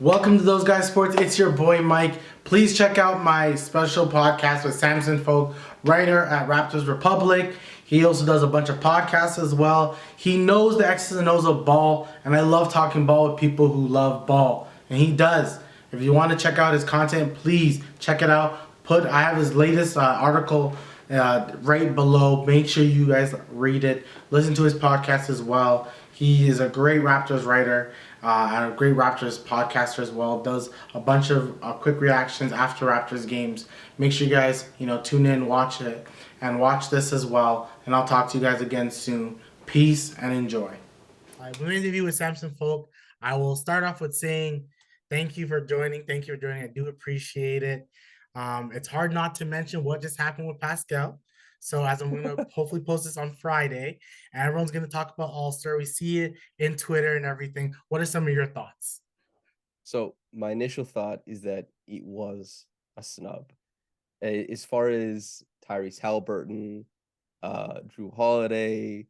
Welcome to Those Guys Sports. It's your boy Mike. Please check out my special podcast with Samson Folk, writer at Raptors Republic. He also does a bunch of podcasts as well. He knows the X's and O's of ball, and I love talking ball with people who love ball, and he does. If you want to check out his content, please check it out. I have his latest article right below. Make sure you guys read it. Listen to his podcast as well. He is a great Raptors writer and a great Raptors podcaster as well. Does a bunch of quick reactions after Raptors games. Make sure you guys tune in, watch it, and watch this as well. And I'll talk to you guys again soon. Peace and enjoy. All right, we're going to interview with Samson Folk. I will start off with saying thank you for joining. Thank you for joining. I do appreciate it. It's hard not to mention what just happened with Pascal. So as I'm going to hopefully post this on Friday, and everyone's going to talk about All-Star. We see it in Twitter and everything. What are some of your thoughts? So my initial thought is that it was a snub. As far as Tyrese Halliburton, Drew Holiday,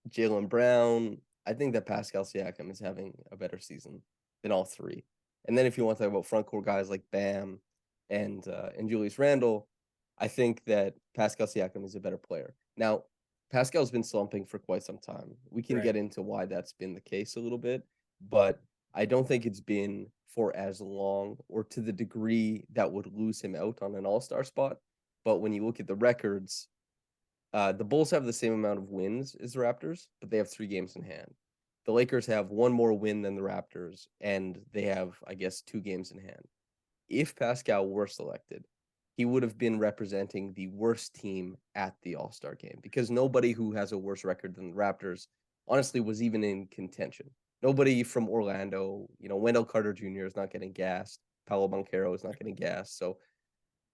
Jaylen Brown, I think that Pascal Siakam is having a better season than all three. And then if you want to talk about front court guys like Bam and Julius Randle, I think that Pascal Siakam is a better player. Now, Pascal's been slumping for quite some time. We can get into why that's been the case a little bit, but I don't think it's been for as long or to the degree that would lose him out on an all-star spot. But when you look at the records, the Bulls have the same amount of wins as the Raptors, but they have 3 games in hand. The Lakers have one more win than the Raptors, and they have, I guess, 2 games in hand. If Pascal were selected, he would have been representing the worst team at the All-Star game because nobody who has a worse record than the Raptors, honestly, was even in contention. Nobody from Orlando, Wendell Carter Jr. is not getting gassed. Paolo Banchero is not getting gassed. So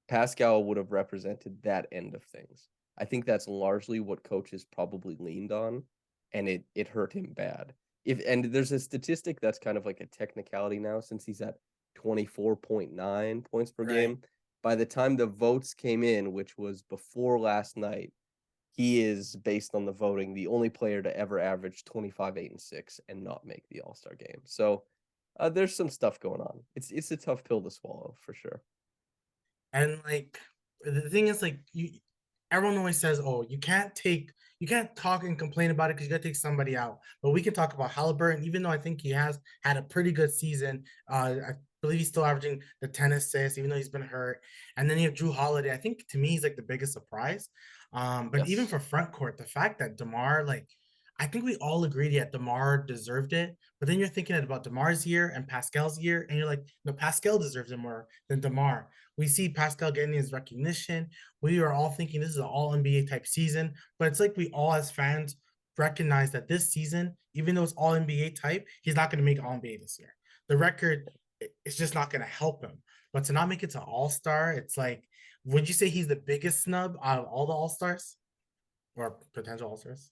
Pascal would have represented that end of things. I think that's largely what coaches probably leaned on, and it hurt him bad. And there's a statistic that's kind of like a technicality now since he's at 24.9 points per game. By the time the votes came in, which was before last night, he is, based on the voting, the only player to ever average 25, 8, and 6 and not make the All-Star game. So there's some stuff going on. It's a tough pill to swallow for sure. And the thing is, everyone always says, "Oh, you can't talk and complain about it because you got to take somebody out." But we can talk about Halliburton, even though I think he has had a pretty good season. I believe he's still averaging the 10 assists, even though he's been hurt. And then you have Drew Holiday. I think to me he's like the biggest surprise. But even for front court, the fact that DeMar, I think we all agreed that DeMar deserved it. But then you're thinking about DeMar's year and Pascal's year, and you're like, no, Pascal deserves it more than DeMar. We see Pascal getting his recognition. We are all thinking this is an all NBA type season, but it's like we all as fans recognize that this season, even though it's all NBA type, he's not going to make all NBA this year. The record is just not going to help him. But to not make it to All-Star, it's like, would you say he's the biggest snub out of all the All-Stars or potential All-Stars?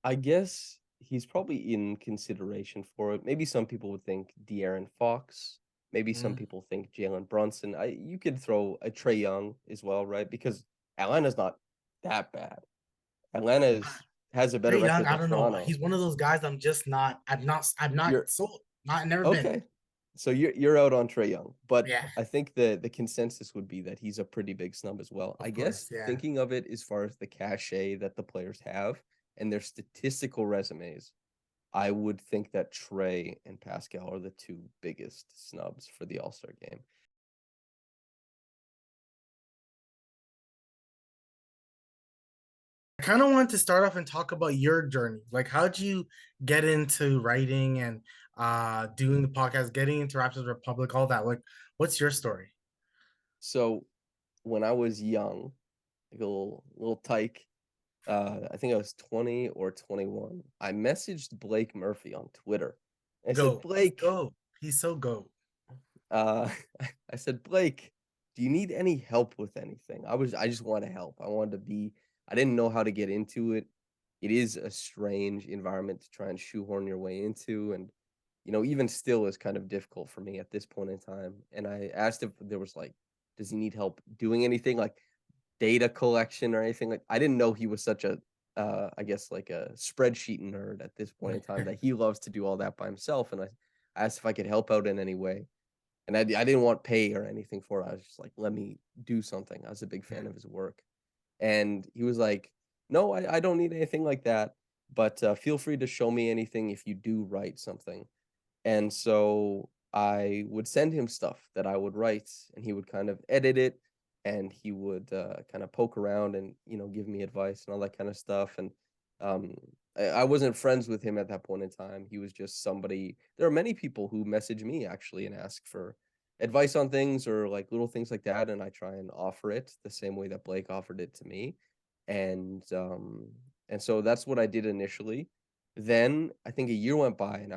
I guess he's probably in consideration for it. Maybe some people would think De'Aaron Fox. Maybe some people think Jalen Brunson. You could throw a Trae Young as well, right? Because Atlanta's not that bad. Atlanta has a better Trae Young, record I than don't Toronto. know. He's one of those guys I'm not sold. Never been. Okay. So you're out on Trae Young, but Yeah. I think the consensus would be that he's a pretty big snub as well. Of I course, guess yeah. thinking of it as far as the cachet that the players have and their statistical resumes, I would think that Trae and Pascal are the 2 biggest snubs for the All-Star game. I kind of wanted to start off and talk about your journey. Like, how'd you get into writing and doing the podcast, getting into Raptors Republic, all that? Like, what's your story? So when I was young, like a little tyke, I think I was 20 or 21. I messaged Blake Murphy on Twitter. I said, Blake, go. He's so go. I said, Blake, do you need any help with anything? I just want to help. I didn't know how to get into it. It is a strange environment to try and shoehorn your way into. And, even still is kind of difficult for me at this point in time. And I asked if there was does he need help doing anything like data collection or anything? I didn't know he was such a, I guess like a spreadsheet nerd at this point in time that he loves to do all that by himself. And I asked if I could help out in any way. And I didn't want pay or anything for it. I was just like, let me do something. I was a big fan of his work. And he was like, no, I don't need anything like that. But feel free to show me anything if you do write something. And so I would send him stuff that I would write, and he would kind of edit it, and he would kind of poke around and give me advice and all that kind of stuff. And um, I wasn't friends with him at that point in time. He was just somebody. There are many people who message me actually and ask for advice on things or like little things like that, and I try and offer it the same way that Blake offered it to me. And so that's what I did initially. Then I think a year went by, and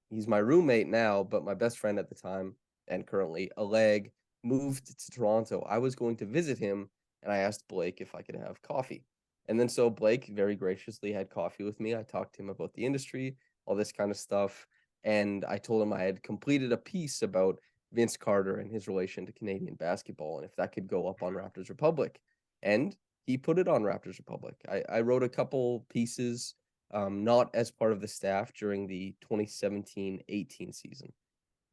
he's my roommate now, but my best friend at the time and currently, Oleg, moved to Toronto. I was going to visit him, and I asked Blake if I could have coffee. And then so Blake very graciously had coffee with me. I talked to him about the industry, all this kind of stuff. And I told him I had completed a piece about Vince Carter and his relation to Canadian basketball, and if that could go up on Raptors Republic. And he put it on Raptors Republic. I wrote a couple pieces, not as part of the staff during the 2017-18 season.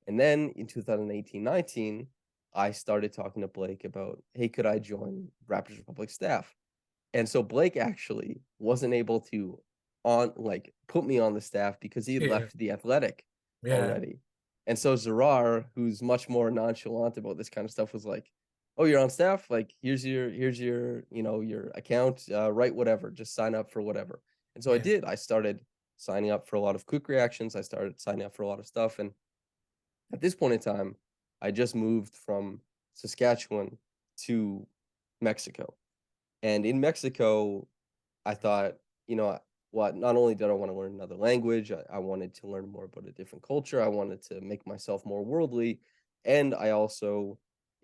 And then in 2018-19, I started talking to Blake about, hey, could I join Raptors Republic staff? And so Blake actually wasn't able to put me on the staff because he had left the Athletic already. And so Zarar, who's much more nonchalant about this kind of stuff, was like, oh, you're on staff? Like, here's your your account, write whatever, just sign up for whatever. And so I did. I started signing up for a lot of quick reactions. I started signing up for a lot of stuff. And at this point in time, I just moved from Saskatchewan to Mexico. And in Mexico, I thought, what, not only did I want to learn another language, I wanted to learn more about a different culture. I wanted to make myself more worldly. And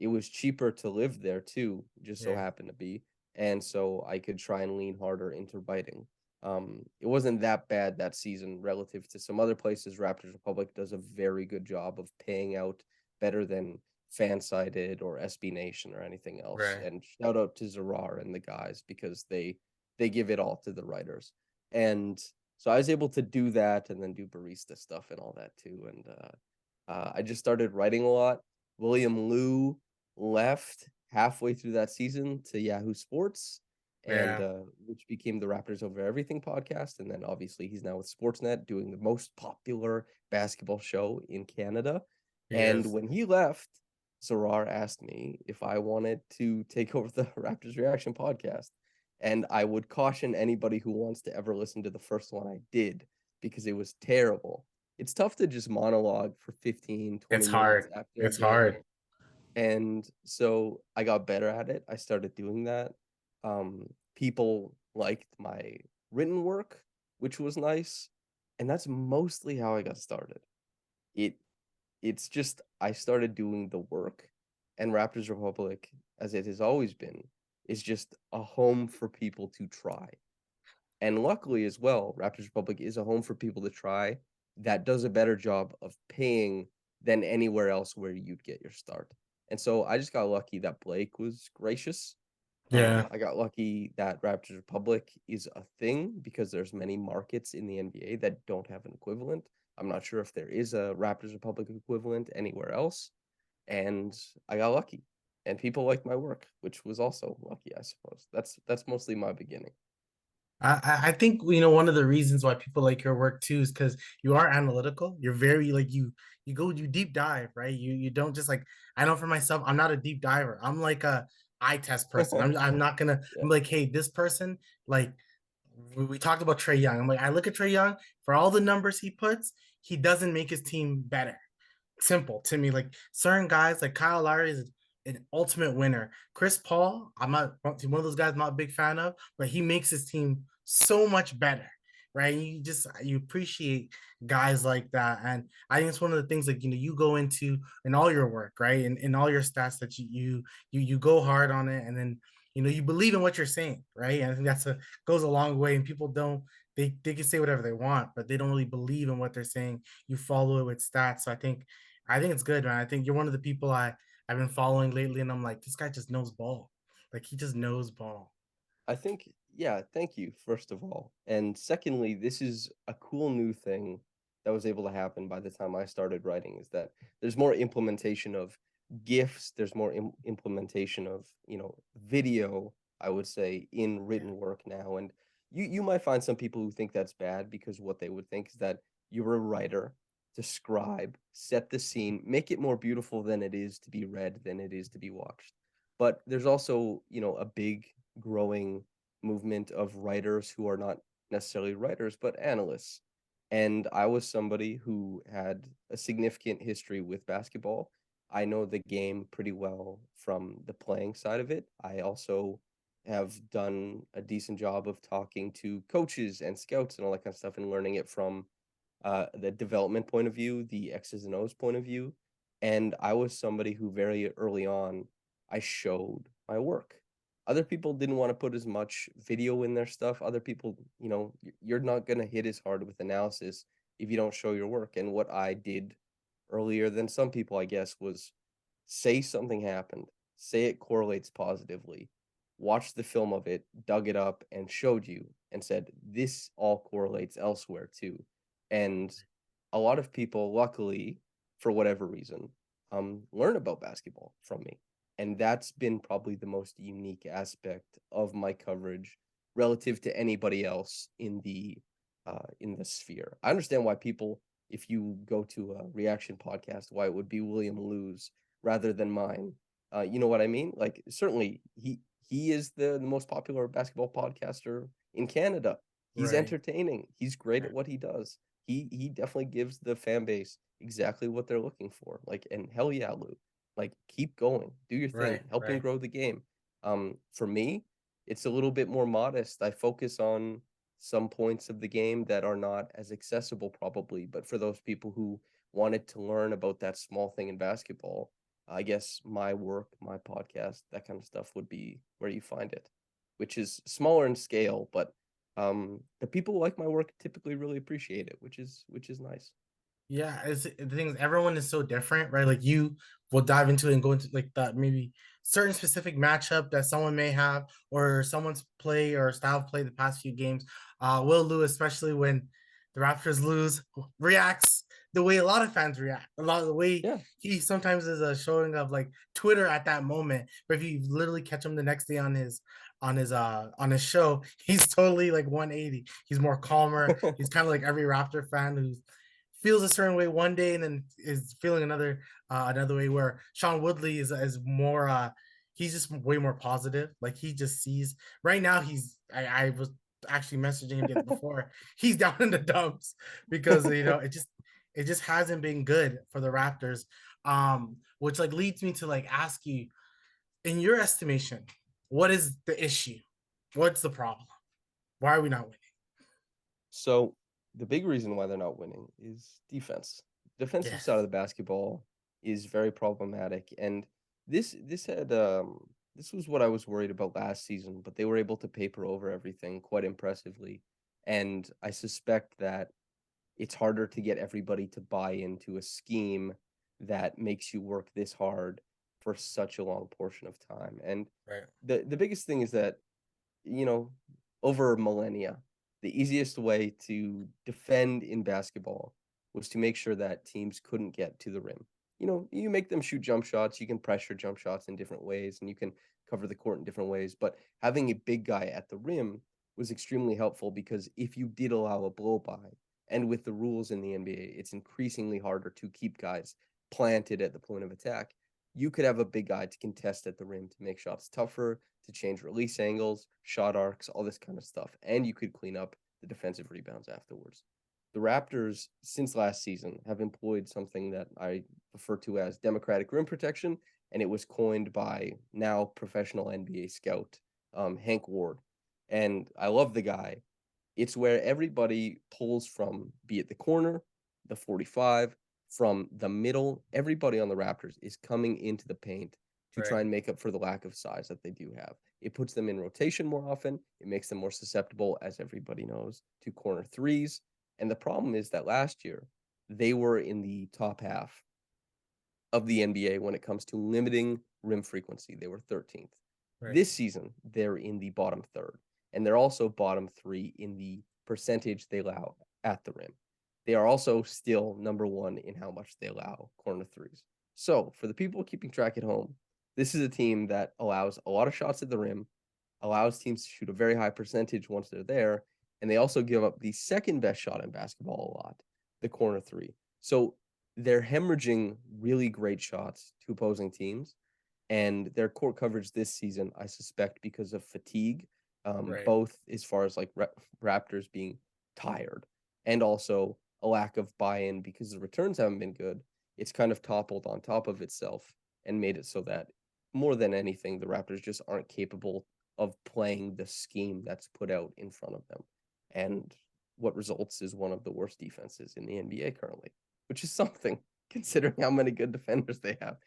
it was cheaper to live there too, just so happened to be. And so I could try and lean harder into writing. It wasn't that bad that season relative to some other places. Raptors Republic does a very good job of paying out better than Fansided or SB Nation or anything else. Right. And shout out to Zarar and the guys because they give it all to the writers. And so I was able to do that and then do barista stuff and all that too. And I just started writing a lot. William Liu left halfway through that season to Yahoo Sports, and which became the Raptors Over Everything podcast. And then obviously he's now with Sportsnet doing the most popular basketball show in Canada. And when he left, Zarar asked me if I wanted to take over the Raptors Reaction podcast. And I would caution anybody who wants to ever listen to the first one I did, because it was terrible. It's tough to just monologue for 15, 20 minutes after a game. And so I got better at it. I started doing that. People liked my written work, which was nice. And that's mostly how I got started. It's just I started doing the work, and Raptors Republic, as it has always been, is just a home for people to try. And luckily as well, Raptors Republic is a home for people to try that does a better job of paying than anywhere else where you'd get your start. And so I just got lucky that Blake was gracious. I got lucky that Raptors Republic is a thing because there's many markets in the NBA that don't have an equivalent. I'm not sure if there is a Raptors Republic equivalent anywhere else. And I got lucky. And people liked my work, which was also lucky, I suppose. That's mostly my beginning. I think one of the reasons why people like your work too is because you are analytical. You're very like you deep dive, right? You don't just like, I know for myself, I'm not a deep diver. I'm like a eye test person. I'm not gonna. I'm like, hey, this person, like we talked about Trae Young. I'm like, I look at Trae Young for all the numbers he puts, he doesn't make his team better. Simple to me. Like certain guys, like Kyle Lowry is an ultimate winner. Chris Paul, I'm not one of those guys I'm not a big fan of, but he makes his team so much better. Right. You appreciate guys like that. And I think it's one of the things like you go into in all your work, right? And in all your stats that you go hard on it, and then you believe in what you're saying, right? And I think goes a long way. And people don't, they can say whatever they want, but they don't really believe in what they're saying. You follow it with stats. So I think it's good, man. I think you're one of the people I've been following lately, and I'm like, this guy just knows ball. Like he just knows ball. I think, yeah, thank you, first of all. And secondly, this is a cool new thing that was able to happen by the time I started writing is that there's more implementation of GIFs, there's more implementation of, video, I would say, in written work now. And you might find some people who think that's bad because what they would think is that you're a writer, describe, set the scene, make it more beautiful than it is to be read, than it is to be watched. But there's also, a big growing movement of writers who are not necessarily writers, but analysts. And I was somebody who had a significant history with basketball. I know the game pretty well from the playing side of it. I also have done a decent job of talking to coaches and scouts and all that kind of stuff and learning it from the development point of view, the X's and O's point of view. And I was somebody who very early on, I showed my work. Other people didn't want to put as much video in their stuff. Other people, you're not going to hit as hard with analysis if you don't show your work. And what I did earlier than some people, I guess, was say something happened, say it correlates positively, watched the film of it, dug it up, and showed you and said, this all correlates elsewhere too. And a lot of people, luckily, for whatever reason, learn about basketball from me. And that's been probably the most unique aspect of my coverage relative to anybody else in the sphere. I understand why people, if you go to a reaction podcast, why it would be William Lou's rather than mine. You know what I mean? Like, certainly he is the most popular basketball podcaster in Canada. He's Right. entertaining. He's great at what he does. He definitely gives the fan base exactly what they're looking for. Like, and hell yeah, Lou. Like, keep going. Do your thing. Right. Helping Right. grow the game. For me, it's a little bit more modest. I focus on some points of the game that are not as accessible probably, but for those people who wanted to learn about that small thing in basketball, I guess my work, my podcast, that kind of stuff would be where you find it, which is smaller in scale, but the people who like my work typically really appreciate it, which is nice. Yeah, it's the thing is everyone is so different, right? Like you will dive into it and go into like that maybe certain specific matchup that someone may have or someone's play or style of play the past few games. Will Lewis, especially when the Raptors lose, reacts the way a lot of fans react. A lot of the way Yeah. he sometimes is a showing of like Twitter at that moment. But if you literally catch him the next day on his show, he's totally like 180. He's more calmer. He's kind of like every Raptor fan who's feels a certain way one day and then is feeling another way, where Sean Woodley is more he's just way more positive. Like he just sees right now I was actually messaging him before. He's down in the dumps because it just hasn't been good for the Raptors. Which like leads me to like ask you, in your estimation, what is the issue? What's the problem? Why are we not winning? So the big reason why they're not winning is defense. Defensive side Yes. of the basketball is very problematic, and this was what I was worried about last season, but they were able to paper over everything quite impressively, and I suspect that it's harder to get everybody to buy into a scheme that makes you work this hard for such a long portion of time. And Right. the biggest thing is that, you know, over millennia, the easiest way to defend in basketball was to make sure that teams couldn't get to the rim. You make them shoot jump shots, you can pressure jump shots in different ways, and you can cover the court in different ways. But having a big guy at the rim was extremely helpful because if you did allow a blow by, and with the rules in the NBA, it's increasingly harder to keep guys planted at the point of attack. You could have a big guy to contest at the rim to make shots tougher, to change release angles, shot arcs, all this kind of stuff. And you could clean up the defensive rebounds afterwards. The Raptors, since last season, have employed something that I refer to as democratic rim protection, and it was coined by now professional NBA scout Hank Ward. And I love the guy. It's where everybody pulls from, be it the corner, the 45, from the middle. Everybody on the Raptors is coming into the paint to try Right. and make up for the lack of size that they do have. It puts them in rotation more often. It makes them more susceptible, as everybody knows, to corner threes. And the problem is that last year, they were in the top half of the NBA when it comes to limiting rim frequency. They were 13th. Right. This season, they're in the bottom third, and they're also bottom three in the percentage they allow at the rim. they are also still number one in how much they allow corner threes. So for the people keeping track at home, this is a team that allows a lot of shots at the rim, allows teams to shoot a very high percentage once they're there, and they also give up the second best shot in basketball a lot, the corner three. So they're hemorrhaging really great shots to opposing teams, and their court coverage this season, I suspect, because of fatigue, Right. both as far as like Raptors being tired and also a lack of buy-in because the returns haven't been good. It's kind of toppled on top of itself and made it so that more than anything, the Raptors just aren't capable of playing the scheme that's put out in front of them. And what results is one of the worst defenses in the NBA currently, which is something considering how many good defenders they have.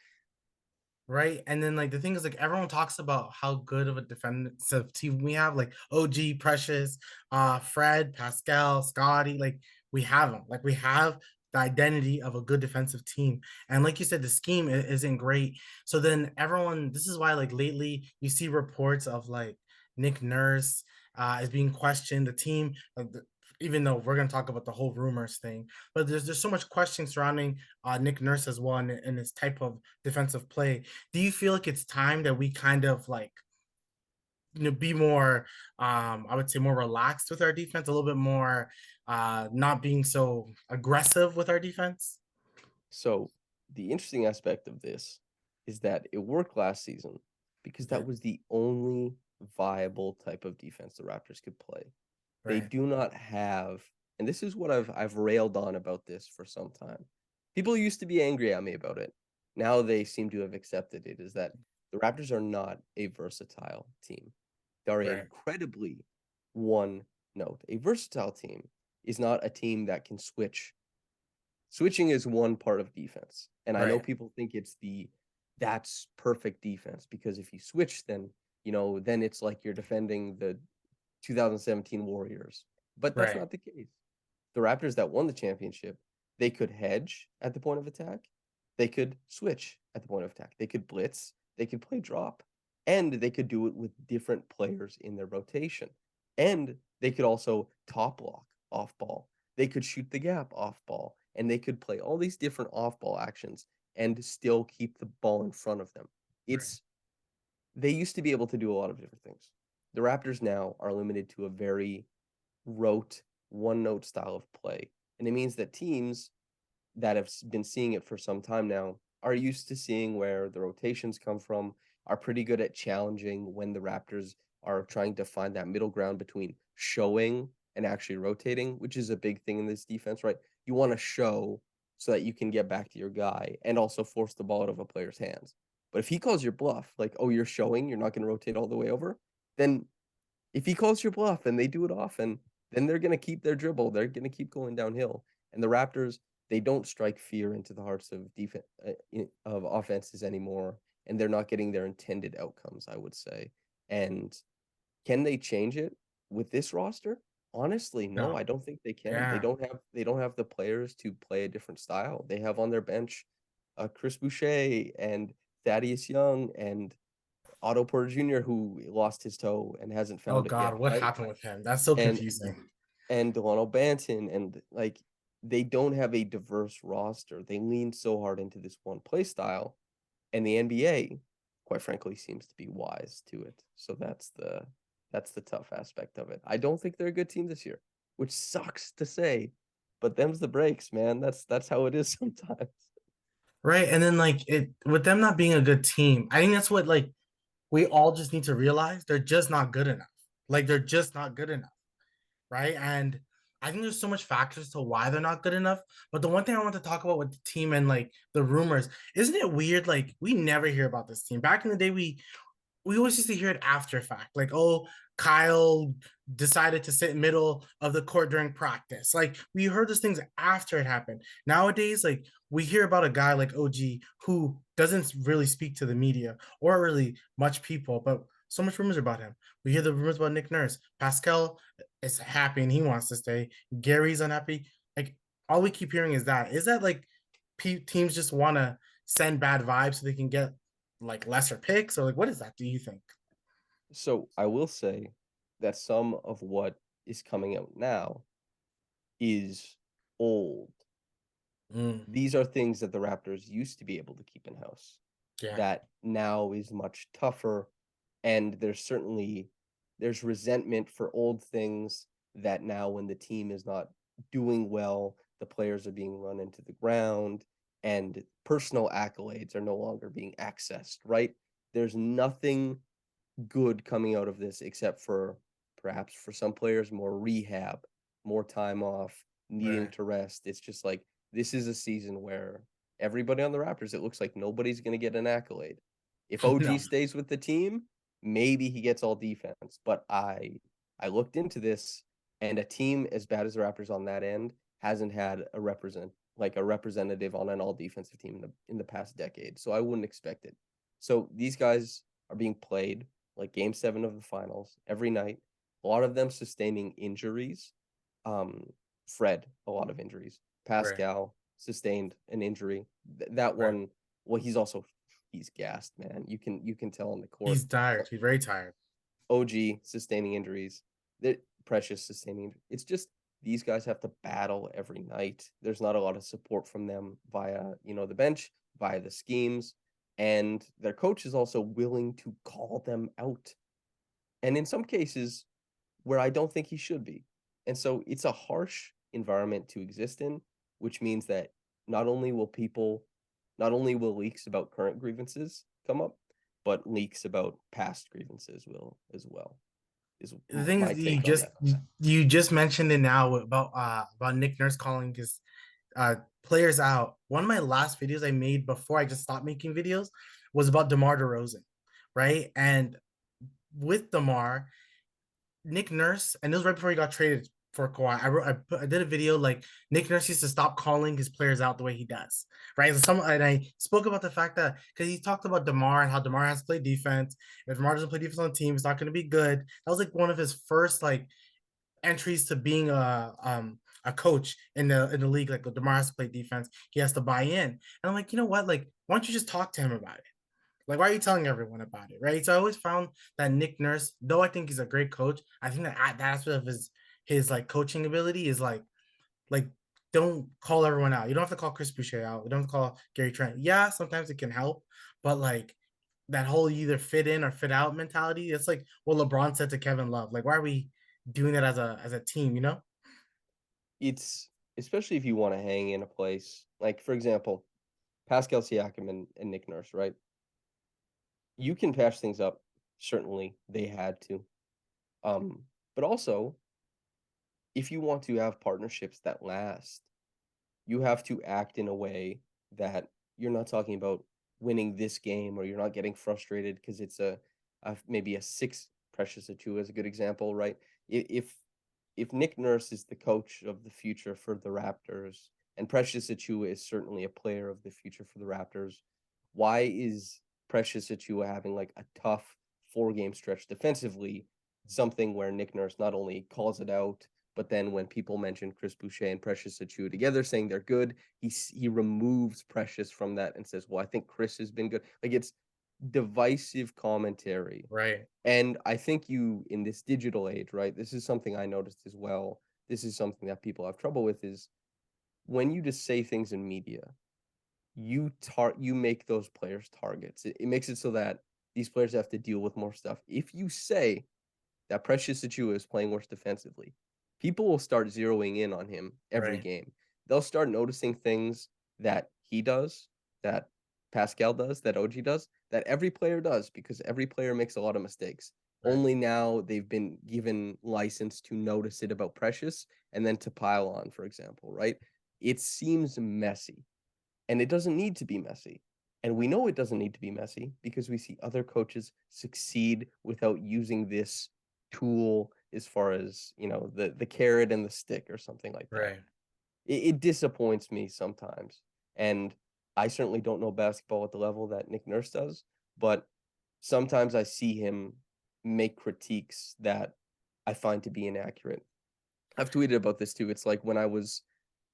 Right. And then like the thing is like everyone talks about how good of a defensive team we have, like OG, Precious, Fred, Pascal, Scotty, like we have them. Like we have the identity of a good defensive team. And like you said, the scheme isn't great. So then everyone, this is why like lately you see reports of like Nick Nurse is being questioned. The team, even though we're gonna talk about the whole rumors thing, but there's so much question surrounding Nick Nurse as well and his type of defensive play. Do you feel like it's time that we kind of like be more I would say more relaxed with our defense, a little bit more not being so aggressive with our defense? So the interesting aspect of this is that it worked last season because that Okay. was the only viable type of defense the Raptors could play. They Right. do not have, and this is what I've railed on about this for some time. People used to be angry at me about it. Now they seem to have accepted it, is that the Raptors are not a versatile team. They're Right. incredibly one note. A versatile team is not a team that can switch. Switching is one part of defense. And I know Right. people think it's that's perfect defense because if you switch, then then it's like you're defending the 2017 Warriors. But that's Right. not the case. The Raptors that won the championship, they could hedge at the point of attack. They could switch at the point of attack. They could blitz. They could play drop. And they could do it with different players in their rotation. And they could also top block off ball. They could shoot the gap off ball. And they could play all these different off ball actions and still keep the ball in front of them. Right. It's They used to be able to do a lot of different things. The Raptors now are limited to a very rote, one note style of play. And it means that teams that have been seeing it for some time now are used to seeing where the rotations come from, are pretty good at challenging when the Raptors are trying to find that middle ground between showing and actually rotating, which is a big thing in this defense, right? You want to show so that you can get back to your guy and also force the ball out of a player's hands. But if he calls your bluff, like, oh, you're showing, you're not going to rotate all the way over, then if he calls your bluff and they do it often, then they're going to keep their dribble. They're going to keep going downhill. And the Raptors, they don't strike fear into the hearts of defense of offenses anymore, and they're not getting their intended outcomes, I would say. And can they change it with this roster? Honestly, no, No. I don't think they can. They Yeah. don't have the players to play a different style. They have on their bench Chris Boucher and Thaddeus Young and Otto Porter Jr., who lost his toe and hasn't Oh found it God, yet, what right? happened with him? That's so And confusing. Delano Banton, and like they don't have a diverse roster. They lean so hard into this one play style, and the NBA, quite frankly, seems to be wise to it. So that's the tough aspect of it. I don't think they're a good team this year, which sucks to say, but them's the breaks, man. That's how it is sometimes. Right. And then like it with them not being a good team, I think that's what like we all just need to realize they're just not good enough. Like they're just not good enough. Right. And I think there's so much factors to why they're not good enough. But the one thing I want to talk about with the team and like the rumors, isn't it weird? Like we never hear about this team. Back in the day, we always used to hear it after fact, like, oh, Kyle decided to sit middle of the court during practice. Like we heard those things after it happened. Nowadays, like we hear about a guy like OG who doesn't really speak to the media or really much people, but so much rumors about him. We hear the rumors about Nick Nurse. Pascal is happy and he wants to stay. Gary's unhappy. Like all we keep hearing is that. Is that like teams just want to send bad vibes so they can get like lesser picks, or like what is that, do you think? So I will say that some of what is coming out now is old. Mm, These are things that the Raptors used to be able to keep in house yeah. that now is much tougher. And there's resentment for old things that now when the team is not doing well, the players are being run into the ground and personal accolades are no longer being accessed, right? There's nothing good coming out of this except for perhaps for some players more rehab, more time off, needing Right. to rest. It's just like this is a season where everybody on the Raptors, it looks like nobody's going to get an accolade. If OG No. stays with the team, maybe he gets all defense. But I looked into this, and a team as bad as the Raptors on that end hasn't had a representative on an all defensive team in the past decade. So I wouldn't expect it. So these guys are being played like game 7 of the finals every night. A lot of them sustaining injuries. Fred, a lot of injuries. Right. Pascal sustained an injury. That Right. one, well, he's gassed, man. You can tell on the court. He's tired. He's very tired. OG sustaining injuries. Precious sustaining injuries. It's just these guys have to battle every night. There's not a lot of support from them via, the bench, via the schemes, and their coach is also willing to call them out. And in some cases where I don't think he should be. And so it's a harsh environment to exist in, which means that not only will people, not only will leaks about current grievances come up, but leaks about past grievances will as well. Is The thing my is, take on that. you just mentioned it now about Nick Nurse calling his players out. One of my last videos I made before I just stopped making videos was about DeMar DeRozan, right? And with DeMar, Nick Nurse, and this was right before he got traded for Kawhi. I did a video like Nick Nurse used to stop calling his players out the way he does, right? And I spoke about the fact that because he talked about DeMar and how DeMar has to play defense. If DeMar doesn't play defense on the team, it's not going to be good. That was like one of his first like entries to being a coach in the league. Like DeMar has to play defense, he has to buy in. And I'm like, you know what? Like, why don't you just talk to him about it? Like, why are you telling everyone about it, right? So I always found that Nick Nurse, though I think he's a great coach, I think that aspect of his like coaching ability is like don't call everyone out. You don't have to call Chris Boucher out. You don't have to call Gary Trent. Yeah, sometimes it can help, but like that whole either fit in or fit out mentality, it's like what LeBron said to Kevin Love. Like, why are we doing that as a team? You know? It's especially if you want to hang in a place like, for example, Pascal Siakam and Nick Nurse, right? You can patch things up. Certainly, they had to. But also, if you want to have partnerships that last, you have to act in a way that you're not talking about winning this game or you're not getting frustrated because it's maybe a 6 Precious Achiuwa is a good example, right? If Nick Nurse is the coach of the future for the Raptors and Precious Achiuwa is certainly a player of the future for the Raptors, why is Precious Achiuwa having like a tough 4-game stretch defensively, something where Nick Nurse not only calls it out, but then when people mention Chris Boucher and Precious Achiuwa together saying they're good, he removes Precious from that and says, well, I think Chris has been good. Like, it's divisive commentary. Right. And I think in this digital age, right, this is something I noticed as well. This is something that people have trouble with is when you just say things in media, you make those players targets. It makes it so that these players have to deal with more stuff. If you say that Precious Achiuwa is playing worse defensively, people will start zeroing in on him every Right. game. They'll start noticing things that he does, that Pascal does, that OG does, that every player does, because every player makes a lot of mistakes. Right. Only now they've been given license to notice it about Precious and then to pile on, for example, right? It seems messy, and it doesn't need to be messy. And we know it doesn't need to be messy because we see other coaches succeed without using this tool as far as, the carrot and the stick or something like that. Right. It disappoints me sometimes. And I certainly don't know basketball at the level that Nick Nurse does, but sometimes I see him make critiques that I find to be inaccurate. I've tweeted about this too. It's like when I was,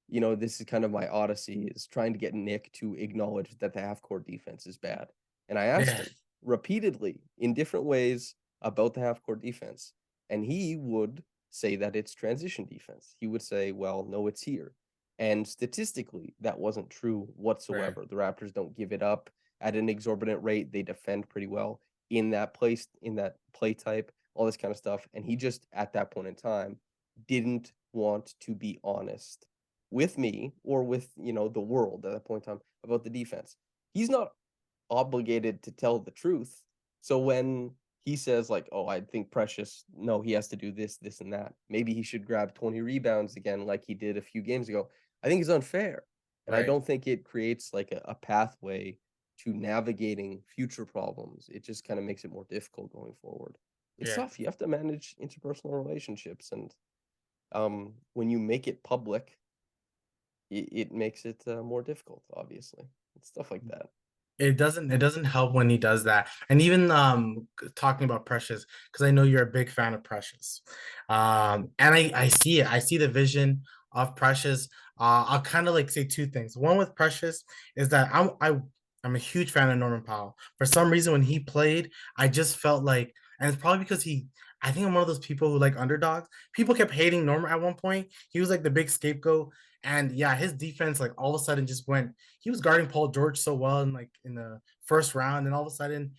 this is kind of my odyssey, is trying to get Nick to acknowledge that the half court defense is bad. And I asked Yeah. him repeatedly in different ways about the half court defense. And he would say that it's transition defense. He would say, well, no, it's here. And statistically, that wasn't true Right. whatsoever. The Raptors don't give it up at an exorbitant rate. They defend pretty well in that place, in that play type, all this kind of stuff. And he just, at that point in time, didn't want to be honest with me or with, the world at that point in time about the defense. He's not obligated to tell the truth. So when he says like, "Oh, I think Precious, no, he has to do this, this, and that. Maybe he should grab 20 rebounds again, like he did a few games ago." I think it's unfair, and I Right. don't think it creates like a pathway to navigating future problems. It just kind of makes it more difficult going forward. It's Yeah. tough. You have to manage interpersonal relationships, and when you make it public, it makes it more difficult. Obviously, it's stuff like that. It doesn't help when he does that. And even talking about Precious, because I know you're a big fan of Precious. And I see it. I see the vision of Precious. I'll kind of like say two things. One with Precious is that I'm a huge fan of Norman Powell. For some reason when he played, I just felt like, and it's probably because I think I'm one of those people who like underdogs. People kept hating Norman at one point. He was like the big scapegoat. And yeah, his defense like all of a sudden just went. He was guarding Paul George so well in like in the first round, and all of a sudden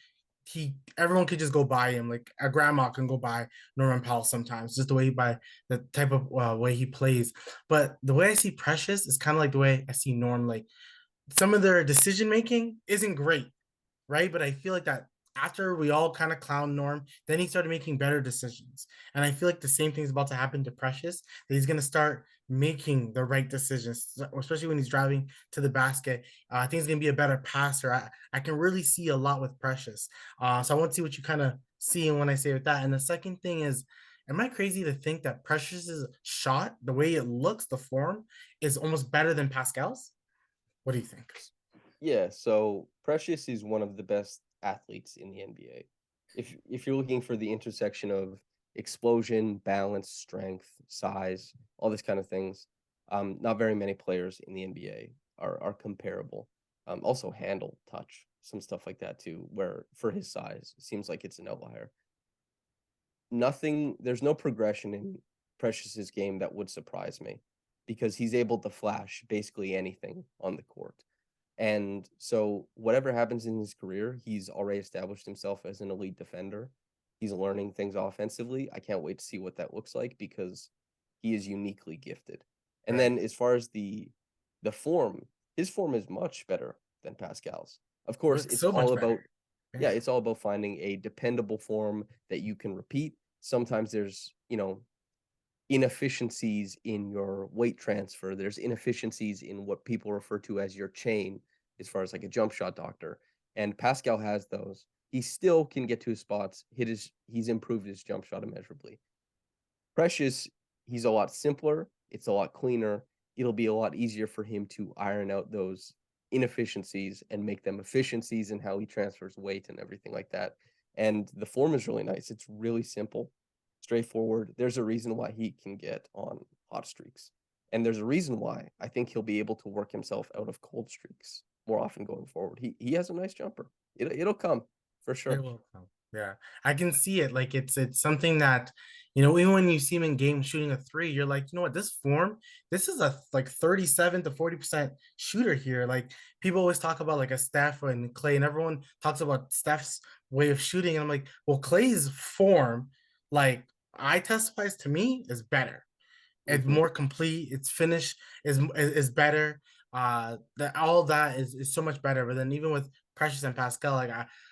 everyone could just go by him. Like a grandma can go by Norman Powell sometimes, just the way by the type of way he plays. But the way I see Precious is kind of like the way I see Norm. Like some of their decision making isn't great, right? But I feel like that after we all kind of clown Norm, then he started making better decisions. And I feel like the same thing's about to happen to Precious, that he's going to start making the right decisions, especially when he's driving to the basket. I think he's going to be a better passer. I can really see a lot with Precious. So I want to see what you kind of see when I say with that. And the second thing is, am I crazy to think that Precious's shot, the way it looks, the form, is almost better than Pascal's? What do you think? Yeah, so Precious is one of the best athletes in the NBA. If you're looking for the intersection of explosion, balance, strength, size, all this kind of things, not very many players in the NBA are comparable. Also handle, touch, some stuff like that too, where for his size, it seems like it's an outlier. There's no progression in Precious's game that would surprise me because he's able to flash basically anything on the court. And so whatever happens in his career, he's already established himself as an elite defender. He's learning things offensively. I can't wait to see what that looks like because he is uniquely gifted. And Right. then as far as the form, his form is much better than Pascal's. Of course, It's so much better. yeah, Yeah. it's all about finding a dependable form that you can repeat. Sometimes there's, inefficiencies in your weight transfer. There's inefficiencies in what people refer to as your chain, as far as like a jump shot doctor. And Pascal has those. He still can get to his spots. He's improved his jump shot immeasurably. Precious, he's a lot simpler. It's a lot cleaner. It'll be a lot easier for him to iron out those inefficiencies and make them efficiencies in how he transfers weight and everything like that. And the form is really nice. It's really simple, straightforward. There's a reason why he can get on hot streaks. And there's a reason why I think he'll be able to work himself out of cold streaks more often going forward. He has a nice jumper. It'll come for It sure. will come. Yeah, I can see it. Like it's something that, even when you see him in game shooting a three, you're like, you know what, this form, this is a like 37 to 40% shooter here. Like people always talk about like a Steph and Clay, and everyone talks about Steph's way of shooting. And I'm like, well, Clay's form, like I testifies to me, is better. It's Hmm. more complete. Its finish is better. That all of that is so much better. But then even with Precious and Pascal, like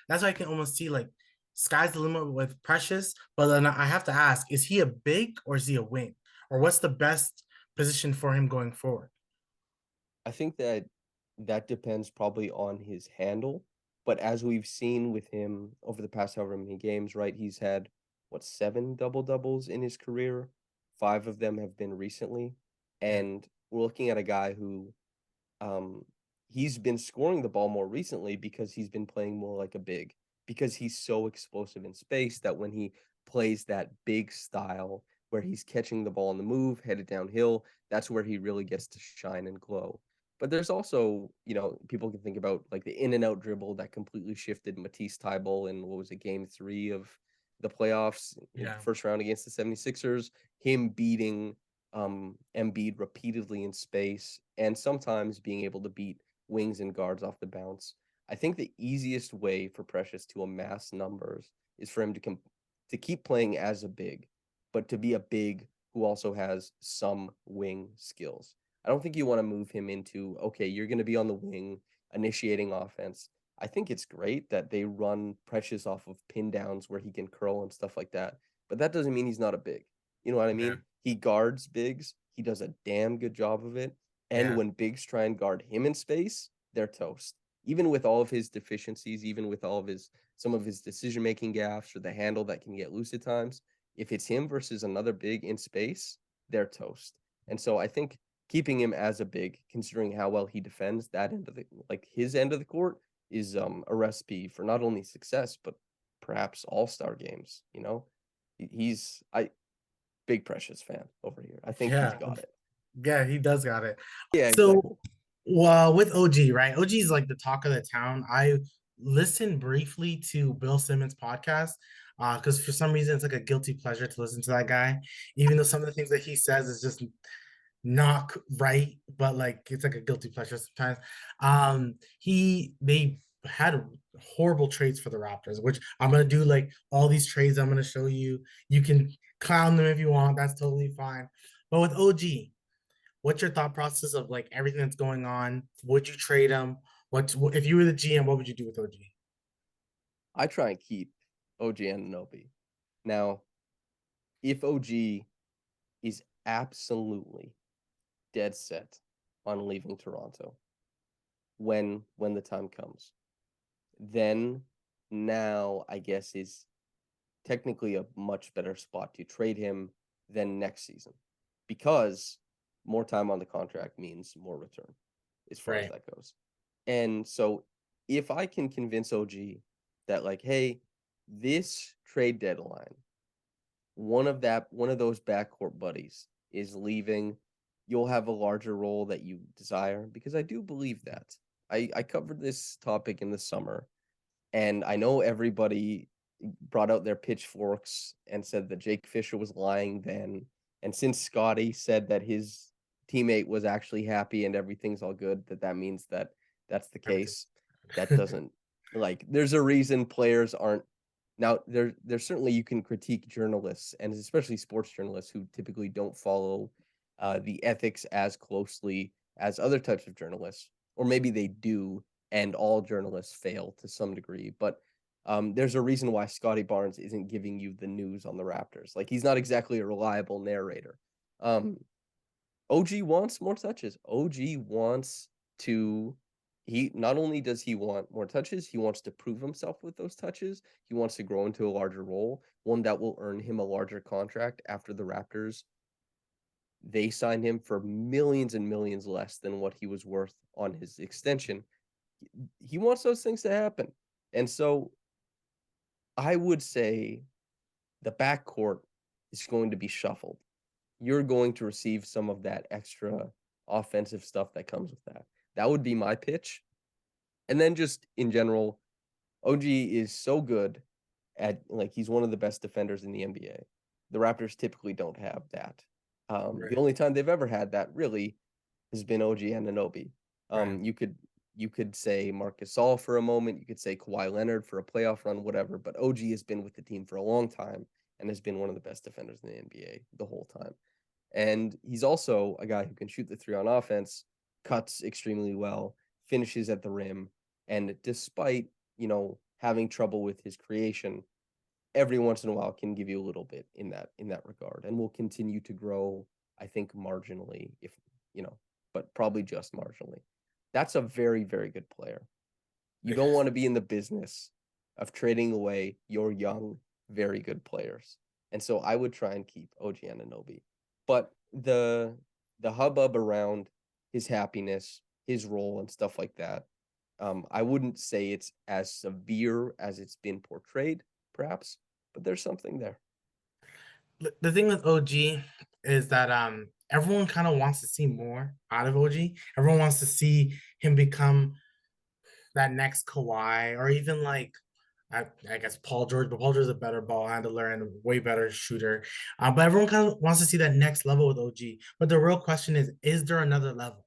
that's why I can almost see like sky's the limit with Precious. But then I have to ask: is he a big or is he a wing, or what's the best position for him going forward? I think that depends probably on his handle, but as we've seen with him over the past however many games, right? He's had what, 7 double doubles in his career. 5 of them have been recently, Yeah, and we're looking at a guy who um he's been scoring the ball more recently because he's been playing more like a big, because he's so explosive in space that when he plays that big style where he's catching the ball on the move, headed downhill, that's where he really gets to shine and glow. But there's also, people can think about like the in and out dribble that completely shifted Matisse Thybulle in what was it, game 3 of the playoffs in yeah, first round against the 76ers, him beating Embiid repeatedly in space, and sometimes being able to beat wings and guards off the bounce. I think the easiest way for Precious to amass numbers is for him to keep playing as a big, but to be a big who also has some wing skills. I don't think you want to move him into, okay, you're going to be on the wing initiating offense. I think it's great that they run Precious off of pin downs where he can curl and stuff like that, but that doesn't mean he's not a big. You know what I Yeah. mean? He guards bigs. He does a damn good job of it. And Yeah. when bigs try and guard him in space, they're toast. Even with all of his deficiencies, even with all of his some of his decision making gaffes or the handle that can get loose at times, if it's him versus another big in space, they're toast. And so I think keeping him as a big, considering how well he defends that end of the his end of the court, is a recipe for not only success but perhaps all-star games. He's I big Precious fan over here. I think he's Yeah. got it. Yeah, he does got it. Yeah, So, exactly. well, with OG, right? OG is like the talk of the town. I listened briefly to Bill Simmons' podcast because for some reason it's like a guilty pleasure to listen to that guy, even though some of the things that he says is just not right, but like it's like a guilty pleasure sometimes. They had horrible trades for the Raptors, which I'm gonna do like all these trades I'm gonna show you. You can clown them if you want, that's totally fine. But with OG, what's your thought process of like everything that's going on? Would you trade him? If you were the GM, what would you do with OG? I try and keep OG Anunoby. Now, if OG is absolutely dead set on leaving Toronto when the time comes, then now I guess is technically a much better spot to trade him than next season, because more time on the contract means more return as far as Right. that goes. And so if I can convince OG that hey, this trade deadline, one of those backcourt buddies is leaving, you'll have a larger role that you desire, because I do believe that. I covered this topic in the summer, and I know everybody brought out their pitchforks and said that Jake Fisher was lying then. And since Scotty said that his teammate was actually happy and everything's all good, that means that that's the case. That doesn't there's a reason players aren't now. There's certainly, you can critique journalists, and especially sports journalists, who typically don't follow the ethics as closely as other types of journalists, or maybe they do, and all journalists fail to some degree. But there's a reason why Scotty Barnes isn't giving you the news on the Raptors. He's not exactly a reliable narrator. OG wants more touches. OG wants to. He not only does he want more touches, he wants to prove himself with those touches. He wants to grow into a larger role, one that will earn him a larger contract after the Raptors. They signed him for millions and millions less than what he was worth on his extension. He wants those things to happen. And so I would say the backcourt is going to be shuffled. You're going to receive some of that extra offensive stuff that comes with that. That would be my pitch. And then just in general, OG is so good at he's one of the best defenders in the NBA. The Raptors typically don't have that. The Right. only time they've ever had that really has been OG Anunoby. Right. You could say Marc Gasol for a moment. You could say Kawhi Leonard for a playoff run, whatever. But OG has been with the team for a long time and has been one of the best defenders in the NBA the whole time. And he's also a guy who can shoot the three on offense, cuts extremely well, finishes at the rim, and despite having trouble with his creation, every once in a while can give you a little bit in that regard, and will continue to grow, I think, marginally, if but probably just marginally. That's a very, very good player. You don't want to be in the business of trading away your young, very good players. And so I would try and keep OG Anunoby. But the hubbub around his happiness, his role, and stuff like that, I wouldn't say it's as severe as it's been portrayed, perhaps, but there's something there. The thing with OG is that everyone kind of wants to see more out of OG. Everyone wants to see him become that next Kawhi, or even like I guess Paul George, but Paul George is a better ball handler and a way better shooter. But everyone kind of wants to see that next level with OG. But the real question is there another level?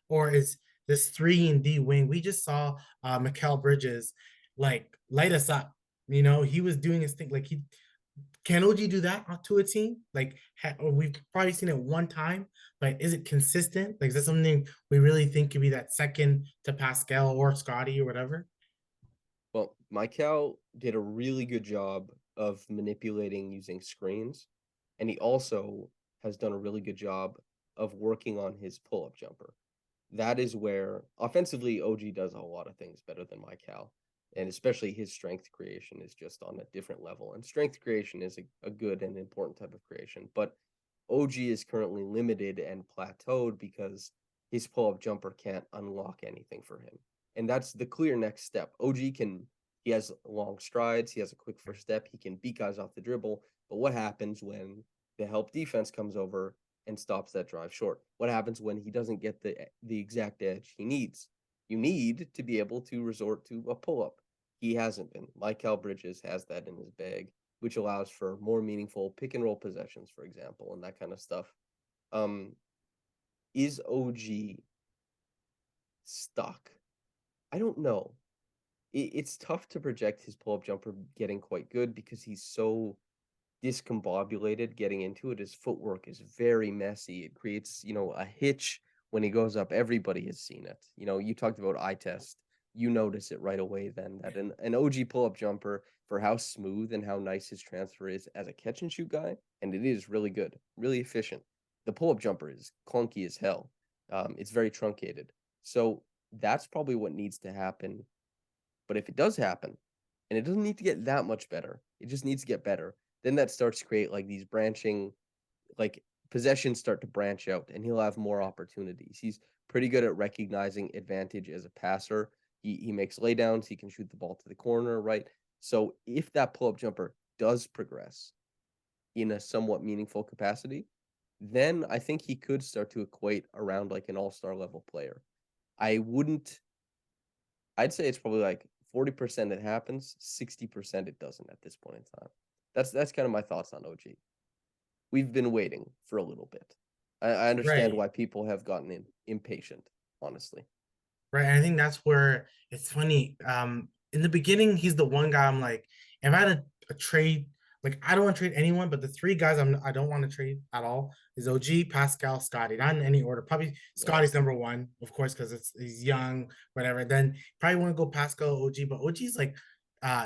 Or is this 3 and D wing? We just saw Mikal Bridges like light us up. You know, he was doing his thing. Like he can OG do that to a team? Like we've probably seen it one time, but is it consistent? Like is that something we really think could be that second to Pascal or Scotty or whatever? Well, Michael did a really good job of manipulating using screens, and he also has done a really good job of working on his pull-up jumper. That is where offensively OG does a lot of things better than Michael, and especially his strength creation is just on a different level. And strength creation is a good and important type of creation, but OG is currently limited and plateaued because his pull-up jumper can't unlock anything for him. And that's the clear next step. OG he has long strides, he has a quick first step, he can beat guys off the dribble. But what happens when the help defense comes over and stops that drive short? What happens when he doesn't get the exact edge he needs? You need to be able to resort to a pull-up. He hasn't been. Michael Bridges has that in his bag, which allows for more meaningful pick and roll possessions, for example, and that kind of stuff. Is OG stuck? I don't know. It's tough to project his pull-up jumper getting quite good because he's so discombobulated getting into it. His footwork is very messy. It creates, a hitch when he goes up. Everybody has seen it. You talked about eye test. You notice it right away then that an OG pull-up jumper, for how smooth and how nice his transfer is as a catch and shoot guy, and it is really good, really efficient. The pull-up jumper is clunky as hell. It's very truncated. So that's probably what needs to happen. But if it does happen, and it doesn't need to get that much better, it just needs to get better, then that starts to create like these branching, like possessions start to branch out, and he'll have more opportunities. He's pretty good at recognizing advantage as a passer. He makes laydowns, he can shoot the ball to the corner, right? So if that pull-up jumper does progress in a somewhat meaningful capacity, then I think he could start to equate around like an all-star level player. I'd say it's probably like 40% it happens, 60% it doesn't at this point in time. That's kind of my thoughts on OG. We've been waiting for a little bit. I understand Right. why people have gotten impatient, honestly. Right. And I think that's where it's funny. In the beginning, he's the one guy I'm like, if I had a trade, like I don't want to trade anyone, but the three guys I don't want to trade at all is OG, Pascal, Scotty. Not in any order. Probably Yeah. Scotty's number one, of course, because he's young, whatever. Then probably want to go Pascal, OG, but OG's like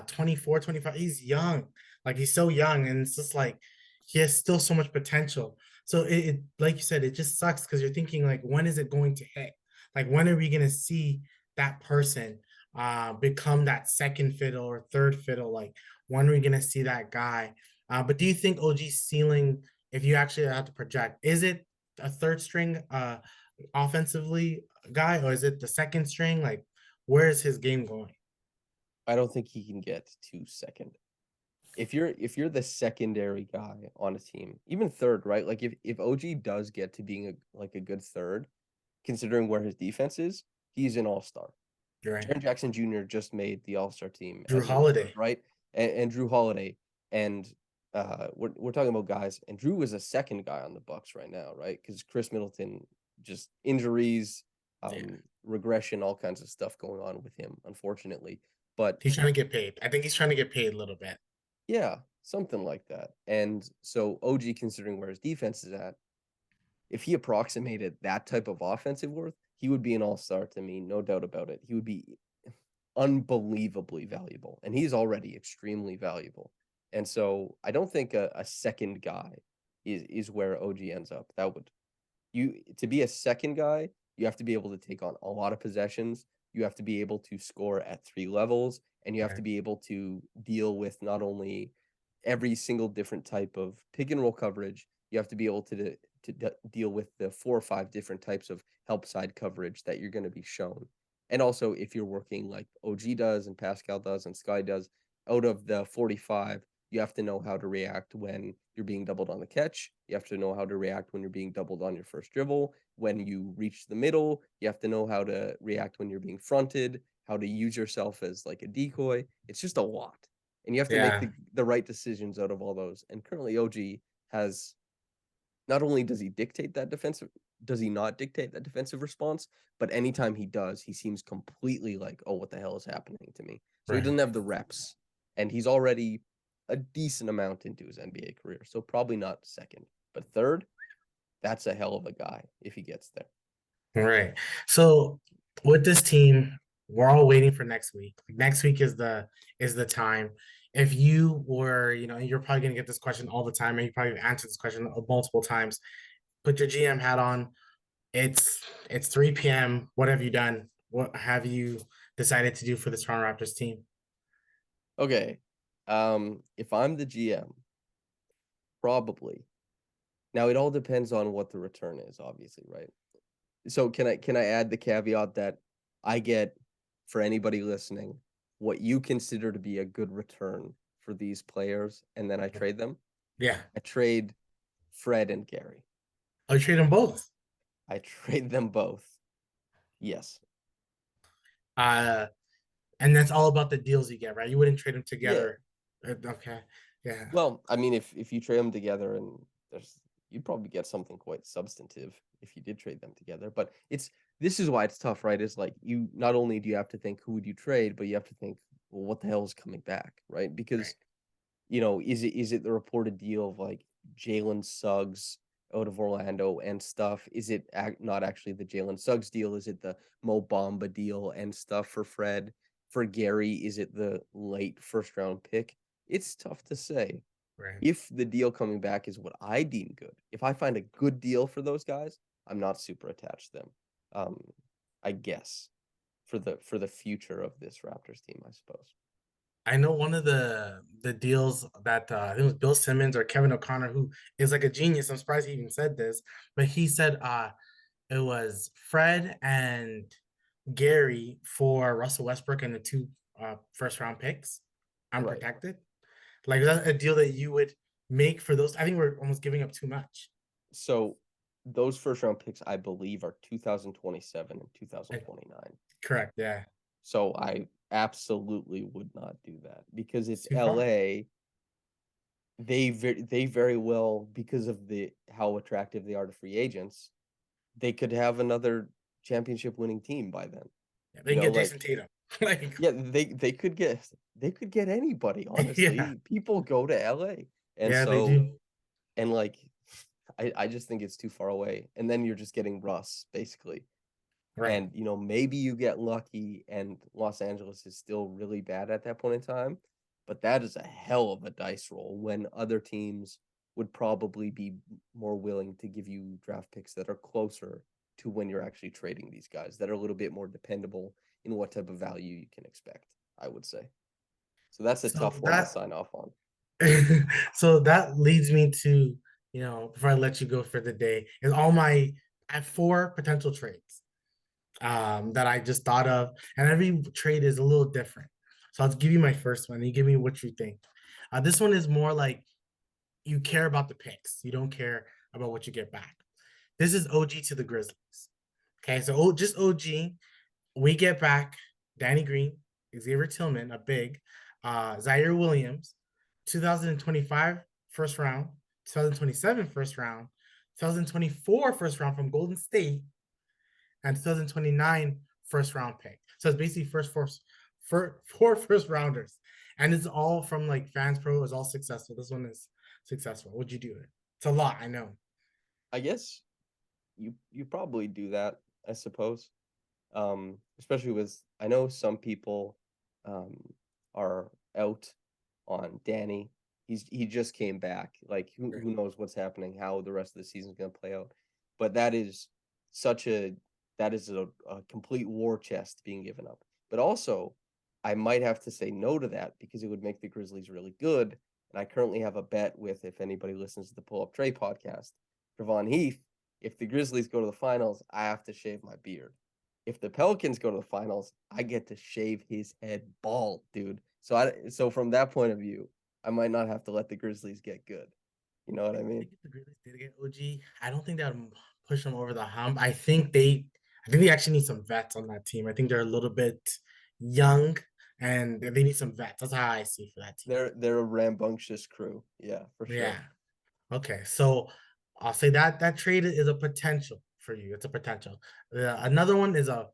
24, 25. He's young. Like he's so young, and it's just like he has still so much potential. So it like you said, it just sucks because you're thinking like, when is it going to hit? Like, when are we going to see that person become that second fiddle or third fiddle? Like, when are we going to see that guy? But do you think OG's ceiling, if you actually have to project, is it a third string offensively guy, or is it the second string? Like, where is his game going? I don't think he can get to second. If you're the secondary guy on a team, even third, right? Like if OG does get to being a good third, considering where his defense is, he's an all-star. You're right. Jaren Jackson Jr. just made the All-Star team Drew as a reserve, Holiday. right? And Drew Holiday, and we're talking about guys, and Drew is a second guy on the Bucks right now, right? Because Chris Middleton, just injuries, Yeah. regression, all kinds of stuff going on with him, unfortunately. But He's trying to get paid. I think he's trying to get paid a little bit. yeah, something like that. And so OG, considering where his defense is at, if he approximated that type of offensive worth, he would be an all-star to me, no doubt about it. He would be unbelievably valuable, and he's already extremely valuable. And so I don't think a second guy is where OG ends up. That would to be a second guy, you have to be able to take on a lot of possessions. You have to be able to score at 3 levels, and you have to Right. be able to deal with not only every single different type of pick and roll coverage. You have to be able to deal with the 4 or 5 different types of help side coverage that you're going to be shown. And also, if you're working like OG does and Pascal does and Sky does, out of the 45, you have to know how to react when you're being doubled on the catch. You have to know how to react when you're being doubled on your first dribble. When you reach the middle, you have to know how to react when you're being fronted. how to use yourself as like a decoy. It's just a lot. And you have to make Yeah. the right decisions out of all those. And currently OG has, not only does he not dictate that defensive response, but anytime he does, he seems completely like, oh, what the hell is happening to me? So he Right. doesn't have the reps, and he's already a decent amount into his NBA career. So probably not second, but third, that's a hell of a guy if he gets there. Right. So with this team, we're all waiting for next week. Next week is the time. If you were, and you're probably gonna get this question all the time, and you probably answered this question multiple times. Put your GM hat on. It's 3 p.m. What have you done? What have you decided to do for the Toronto Raptors team? Okay. If I'm the GM, probably. Now it all depends on what the return is, obviously, right? So can I add the caveat that I get, for anybody listening, what you consider to be a good return for these players, and then I trade them? Yeah. I trade Fred and Gary. Oh, you trade them both. I trade them both. Yes. Uh, and that's all about the deals you get, right? You wouldn't trade them Yeah. together. Okay. Yeah. Well, I mean, if you trade them together, and you'd probably get something quite substantive if you did trade them together. But this is why it's tough, right? Is like, you not only do you have to think who would you trade, but you have to think, well, what the hell is coming back, right? Because Right. is it the reported deal of like Jalen Suggs out of Orlando and stuff? Is it not actually the Jalen Suggs deal? Is it the Mo Bamba deal and stuff for Fred? For Gary, is it the late first round pick? It's tough to say. Right. If the deal coming back is what I deem good, if I find a good deal for those guys, I'm not super attached to them. Um, I guess for the future of this Raptors team, I suppose. I know one of the deals that I think it was Bill Simmons or Kevin O'Connor, who is like a genius. I'm surprised he even said this, but he said it was Fred and Gary for Russell Westbrook and the two first round picks, Right. unprotected. Like, is that a deal that you would make for those? I think we're almost giving up too much. So those first round picks, I believe, are 2027 and Like, 2029. correct. Yeah. So I absolutely would not do that because It's it's too far. LA. They very well, because of the how attractive they are to free agents, they could have another championship winning team by then. Yeah, they can get Like, Jason Tatum. Like, yeah, they could get anybody, yeah. honestly. People go to LA. And Yeah, they so, do. and like, I just think it's too far away. And then you're just getting Russ, basically. Right. And maybe you get lucky and Los Angeles is still really bad at that point in time, but that is a hell of a dice roll when other teams would probably be more willing to give you draft picks that are closer to when you're actually trading these guys, that are a little bit more dependable in what type of value you can expect, I would say. So that's a So tough one to that sign off on. so that leads me to, before I let you go for the day, is I have four potential trades that I just thought of, and every trade is a little different. So I'll give you my first one, and you give me what you think. This one is more like you care about the picks. You don't care about what you get back. This is OG to the Grizzlies. Okay, so just OG. We get back Danny Green, Xavier Tillman, a big, Zaire Williams, 2025 first round, 2027 first round, 2024 first round from Golden State, and 2029 first round pick. So it's basically four first rounders. And it's all from like Fans Pro, is all successful. This one is successful. Would you do it? It's a lot, I know. I guess you probably do that, I suppose. Especially with, I know some people um are out on Danny. He just came back. Like, who knows what's happening, how the rest of the season is going to play out. But such a that is a complete war chest being given up. But also, I might have to say no to that because it would make the Grizzlies really good. And I currently have a bet with, if anybody listens to the Pull Up Trey podcast, Trevon Heath. If the Grizzlies go to the finals, I have to shave my beard. If the Pelicans go to the finals, I get to shave his head bald, dude. So from that point of view, I might not have to let the Grizzlies get good. You know what I mean? If the Grizzlies did get OG, I don't think that would push them over the hump. I think they actually need some vets on that team. I think they're a little bit young, and they need some vets. That's how I see for that team. They're a rambunctious crew. Yeah, for Yeah. sure. Okay. So I'll say that that trade is a potential for you. It's a potential. Another one is a.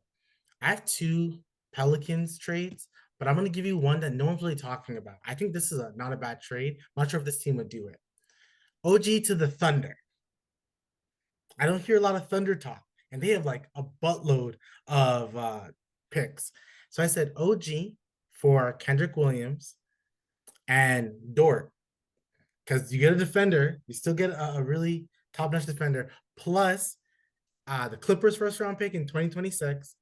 I have two Pelicans trades, but I'm gonna give you one that no one's really talking about. I think this is not a bad trade. I'm not sure if this team would do it. OG to the Thunder. I don't hear a lot of Thunder talk, and they have like a buttload of picks. So I said OG for Kendrick Williams and Dort, because you get a defender, you still get a really top-notch defender, plus the Clippers first round pick in 2026,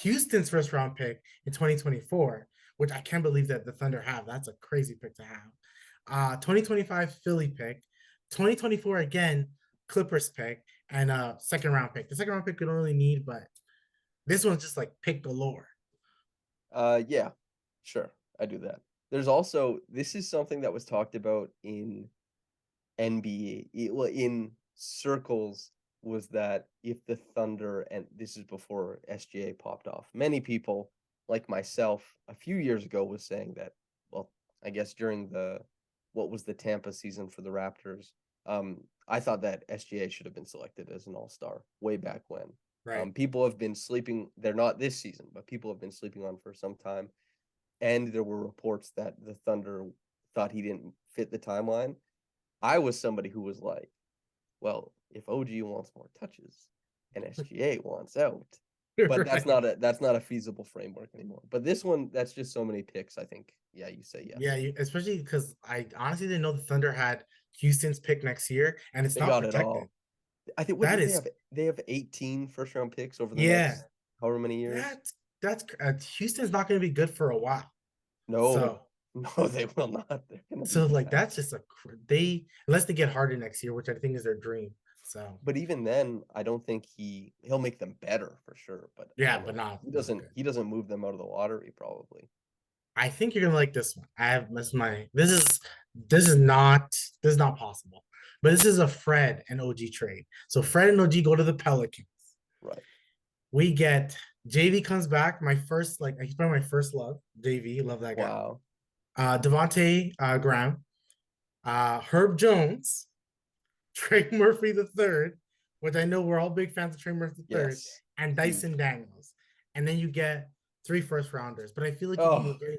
Houston's first round pick in 2024, which I can't believe that the Thunder have. That's a crazy pick to have. 2025 Philly pick, 2024 again, Clippers pick, and a second round pick. The second round pick we don't really need, but this one's just like pick galore. Yeah, sure. I do that. There's also, this is something that was talked about in NBA, well, in circles, was that if the Thunder, and this is before SGA popped off, many people like myself a few years ago was saying that, well, I guess during what was the Tampa season for the Raptors, I thought that SGA should have been selected as an all-star way back when. Right. People have been sleeping, they're not this season, but people have been sleeping on for some time. And there were reports that the Thunder thought he didn't fit the timeline. I was somebody who was like, well, if OG wants more touches and SGA wants out, but that's Right. not a feasible framework anymore. But this one, that's just so many picks. I think, yeah, you say yes. Yeah, especially because I honestly didn't know the Thunder had Houston's pick next year, and it's They not got it protected. all. I think, what That did they is, have? They have 18 first round picks over the yeah, next however many years. that's Houston's not going to be good for a while. No, So no, they will not. They're gonna be like bad. that's just they unless they get Harden next year, which I think is their dream. So But even then, I don't think he'll make them better for sure. But I yeah, don't but know. not He not doesn't good. he doesn't move them out of the lottery probably. I think you're gonna like this one. I have this is not possible. But this is a Fred and OG trade. So Fred and OG go to the Pelicans. Right. We get JV comes back. My first, like, he's probably my first love. JV, love that guy. Wow. Devontae Graham, Herb Jones, Trey Murphy the third, which I know we're all big fans of Trey Murphy the third, Yes. and Huge. Dyson Daniels. And then you get 3 first rounders. But I feel like if you Oh, were getting,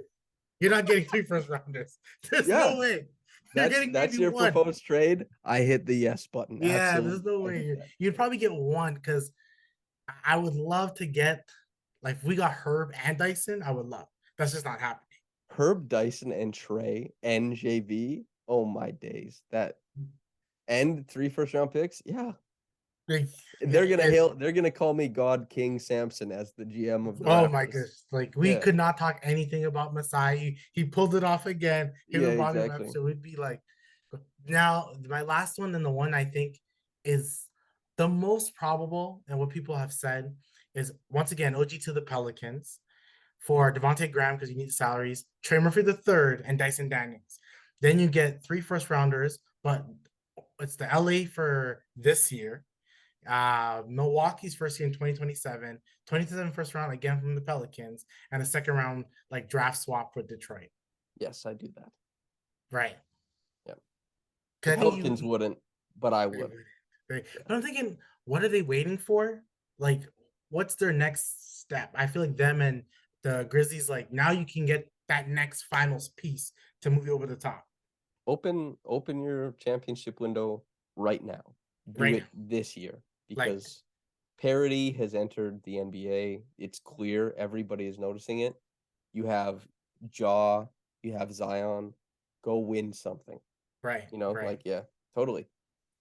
you're not getting 3 first rounders. There's yeah. no way. You're getting That's maybe your one. proposed trade. I hit the yes button. Yeah, Absolutely. there's no I hit way. that. You'd probably get one because I would love to get, like, if we got Herb and Dyson, I would love. That's just not happening. Herb, Dyson, and Trey, NJV. Oh my days. That and 3 first round picks. Yeah. Like, They're gonna call me God King Samson as the GM of the oh my Raptors. gosh. Like, we Yeah. could not talk anything about Masai. He pulled it off again. Him Yeah, and Bobby exactly. Webster would be like, now my last one, and the one I think is the most probable, and what people have said is, once again, OG to the Pelicans for Devontae Graham because you need salaries, Trey Murphy the third, and Dyson Daniels. Then you get 3 first rounders, but it's the LA for this year. Milwaukee's first year in 2027, 2027 first round again from the Pelicans, and a second round like draft swap with Detroit. Yes, I do that. Right. Yeah. The Because I think Pelicans wouldn't, but I would. But I'm thinking, what are they waiting for? Like, what's their next step? I feel like them and the Grizzlies, like, now you can get that next finals piece to move you over the top. Open your championship window right now. Do Right it now. this year Like, because parity has entered the NBA. It's clear. Everybody is noticing it. You have Jaw, you have Zion. Go win something. right, Like, yeah, totally.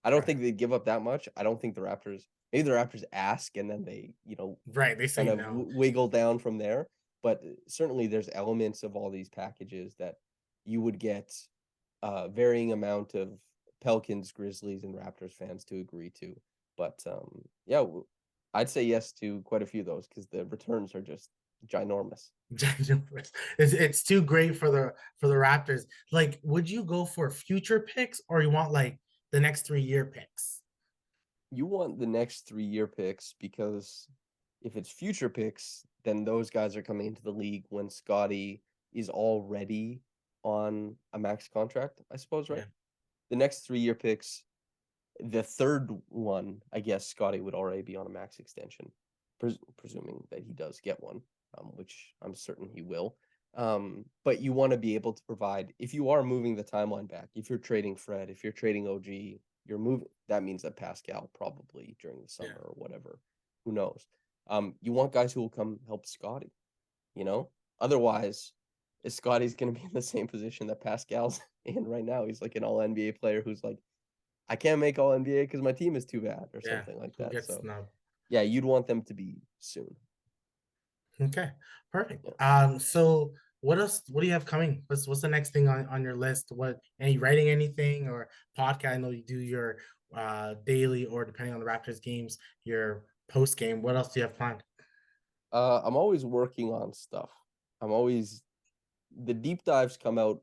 I don't think they'd give up that much. I don't think maybe the Raptors ask and then they, right. They say kind of no. wiggle down from there. But certainly there's elements of all these packages that you would get varying amount of Pelicans, Grizzlies, and Raptors fans to agree to. But yeah, I'd say yes to quite a few of those because the returns are just ginormous. It's too great for the Raptors. Like, would you go for future picks or you want like the next 3-year picks? You want the next 3-year picks because If it's future picks, then those guys are coming into the league when Scotty is already on a max contract, I suppose, right? Yeah. The next 3-year picks, the third one, I guess Scotty would already be on a max extension, presuming that he does get one, which I'm certain he will. But you want to be able to provide, if you are moving the timeline back, if you're trading Fred, if you're trading OG, you're moving, that means that Pascal probably during the summer or whatever, who knows? You want guys who will come help Scotty, you know? Otherwise, is Scotty's going to be in the same position that Pascal's in right now. He's like an all NBA player who's like, I can't make all NBA because my team is too bad or Yeah. something like Who that. gets So snubbed? yeah, you'd want them to be soon. Okay, perfect. Yeah. So what else? What do you have coming? What's the next thing on your list? What any writing anything or podcast? I know you do your daily or depending on the Raptors games, your post game. What else do you have planned? I'm always working on stuff. I'm always the deep dives come out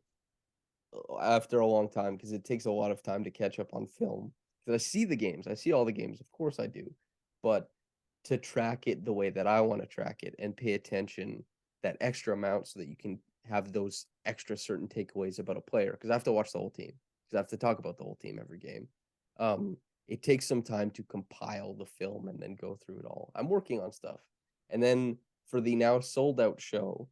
after a long time because it takes a lot of time to catch up on film. Because I see the games, I see all the games, of course I do, but to track it the way that I want to track it and pay attention that extra amount so that you can have those extra certain takeaways about a player. Because I have to watch the whole team. Because I have to talk about the whole team every game. It takes some time to compile the film and then go through it all. I'm working on stuff, and then for the now sold out show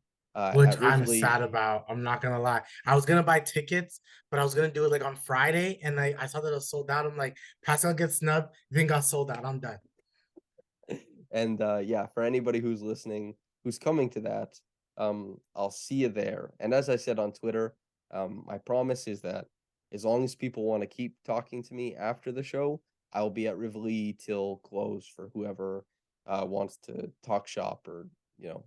Which at I'm Rivoli. sad about. I'm not gonna lie. I was gonna buy tickets, but I was gonna do it like on Friday, and I saw that it was sold out. I'm like, Pascal gets snubbed, then got sold out. I'm done. And yeah, for anybody who's listening, who's coming to that, I'll see you there. And as I said on Twitter, my promise is that as long as people want to keep talking to me after the show, I'll be at Rivoli till close for whoever wants to talk shop or, you know,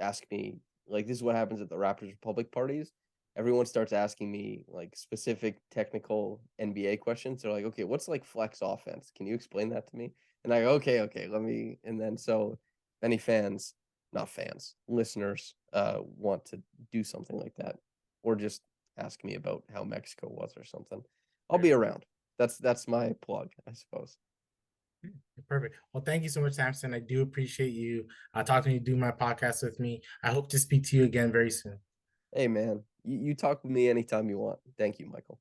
ask me. Like, this is what happens at the Raptors Republic parties. Everyone starts asking me like specific technical NBA questions. They're like, okay, what's like flex offense? Can you explain that to me? And I go, okay, let me. And then so many fans, not fans, listeners, want to do something like that, or just ask me about how Mexico was or something. I'll be around. That's my plug, I suppose. Perfect. Well, thank you so much, Samson. I do appreciate you talking to me, do my podcast with me. I hope to speak to you again very soon. Hey man, you talk with me anytime you want. Thank you, Michael.